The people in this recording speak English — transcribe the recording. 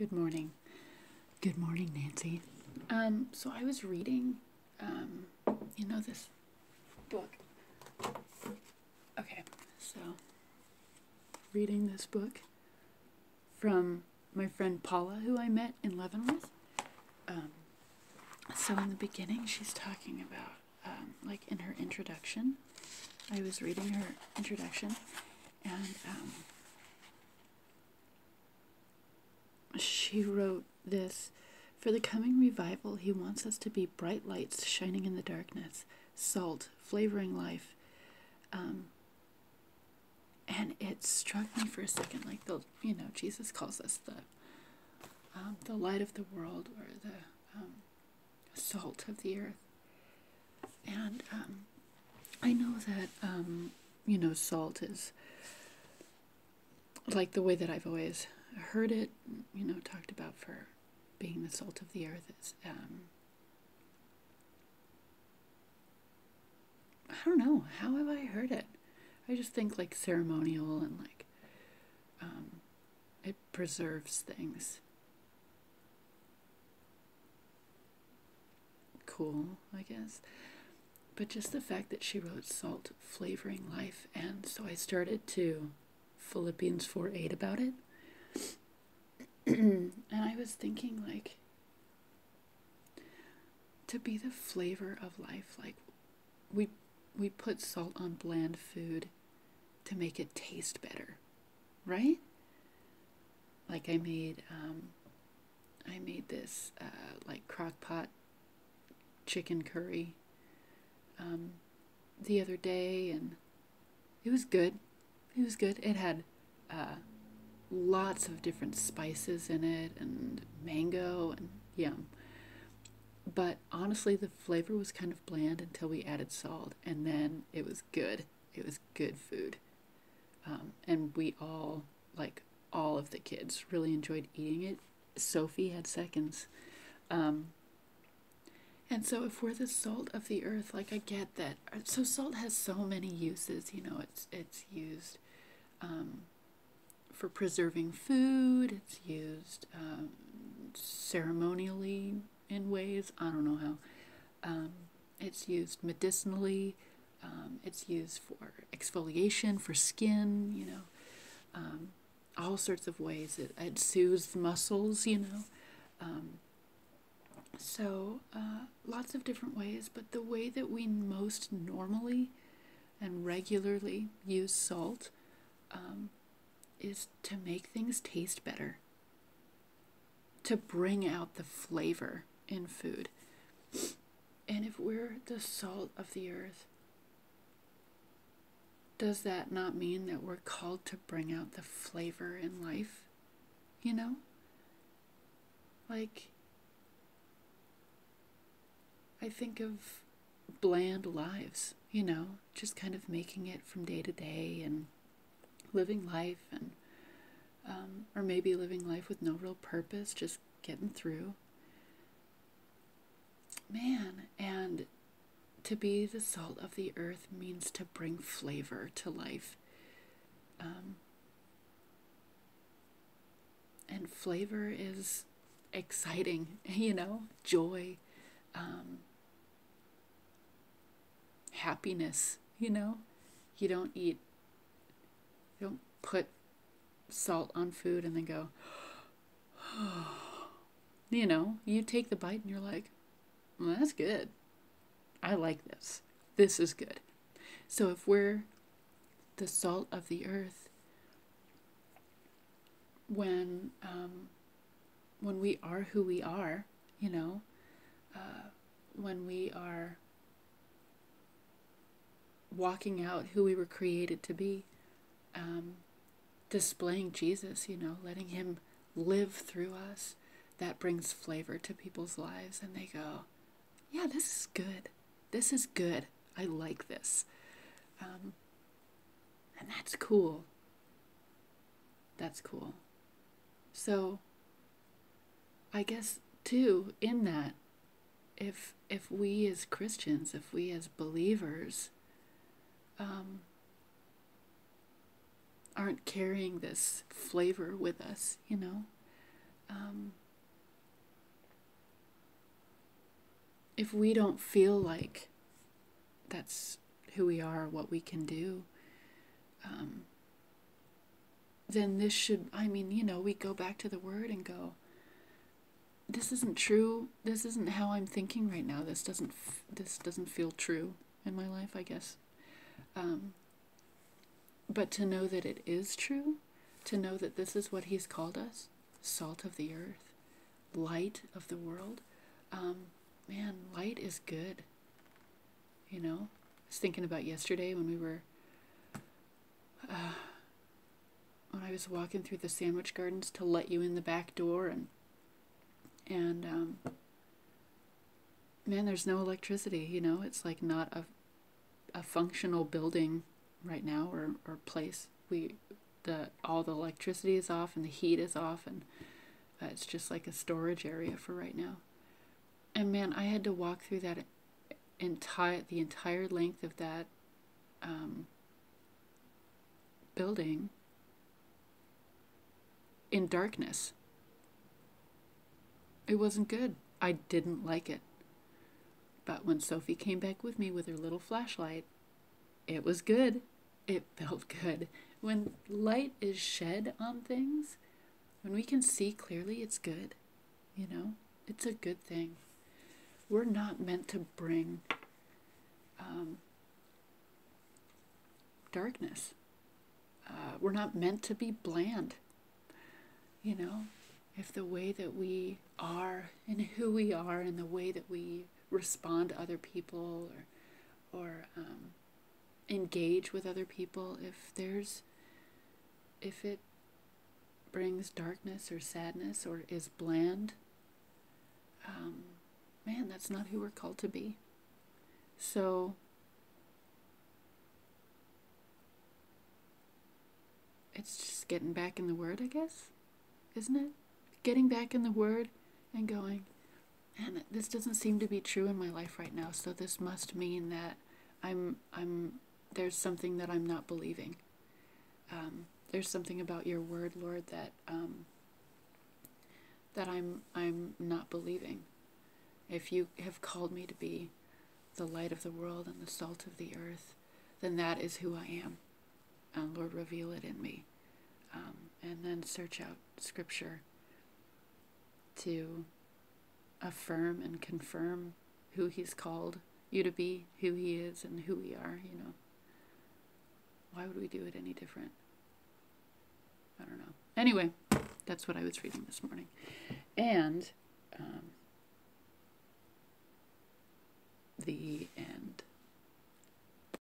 Good morning. Good morning, Nancy. So I was reading, this book. Okay, so reading this book from my friend Paula, who I met in Leavenworth. So in the beginning, she's talking about, like in her introduction, I was reading her introduction, and she wrote this: for the coming revival, he wants us to be bright lights shining in the darkness, salt, flavoring life. And it struck me for a second, like Jesus calls us the light of the world, or the salt of the earth. And I know that salt is like the way that I've always heard it, talked about for being the salt of the earth is, I don't know, how have I heard it? I just think like ceremonial and like it preserves things. Cool, I guess. But just the fact that she wrote salt flavoring life, and so I started to Philippians 4:8 about it. And I was thinking, like, to be the flavor of life, like we put salt on bland food to make it taste better, right? Like I made this like crock pot chicken curry the other day, and it was good. It was good. It had lots of different spices in it, and mango, and yum. But honestly, the flavor was kind of bland until we added salt, and then it was good. It was good food. And we all, like all of the kids, really enjoyed eating it. Sophie had seconds. And so if we're the salt of the earth, like I get that. So salt has so many uses, it's used for preserving food. It's used ceremonially in ways. I don't know how. It's used medicinally. It's used for exfoliation, for skin, all sorts of ways. It soothes muscles, So lots of different ways, but the way that we most normally and regularly use salt is to make things taste better, to bring out the flavor in food. And if we're the salt of the earth, does that not mean that we're called to bring out the flavor in life? Like, I think of bland lives, just kind of making it from day to day and living life, and or maybe living life with no real purpose, just getting through. Man, and to be the salt of the earth means to bring flavor to life. And flavor is exciting, joy, happiness, You don't put salt on food and then go, you take the bite and you're like, well, that's good. I like this. This is good. So if we're the salt of the earth, when we are who we are, when we are walking out who we were created to be, displaying Jesus, letting him live through us, that brings flavor to people's lives, and they go, yeah, this is good. This is good. I like this. And that's cool. That's cool. So I guess too, in that, if we as Christians, if we as believers aren't carrying this flavor with us, um, if we don't feel like that's who we are, what we can do, um, then this should, I mean, we go back to the Word and go, this isn't true. This isn't how I'm thinking right now. This doesn't feel true in my life, I guess. Um, but to know that it is true, to know that this is what He's called us, salt of the earth, light of the world. Man, light is good. I was thinking about yesterday when I was walking through the sandwich gardens to let you in the back door, and man, there's no electricity. It's like not a functional building right now or place. All the electricity is off and the heat is off, and it's just like a storage area for right now. And man, I had to walk through the entire length of that building in darkness. It wasn't good. I didn't like it. But when Sophie came back with me with her little flashlight, it was good. It felt good. When light is shed on things, when we can see clearly, it's good. It's a good thing. We're not meant to bring darkness. We're not meant to be bland. If the way that we are and who we are and the way that we respond to other people or engage with other people, if it brings darkness or sadness or is bland, man, that's not who we're called to be. So it's just getting back in the Word, I guess, isn't it? Getting back in the Word and going, man, this doesn't seem to be true in my life right now, so this must mean that there's something that I'm not believing. There's something about your Word, Lord, that I'm not believing. If you have called me to be the light of the world and the salt of the earth, then that is who I am. And Lord, reveal it in me. And then search out Scripture to affirm and confirm who He's called you to be, who He is, and who we are. Why would we do it any different? I don't know. Anyway, that's what I was reading this morning. And the end.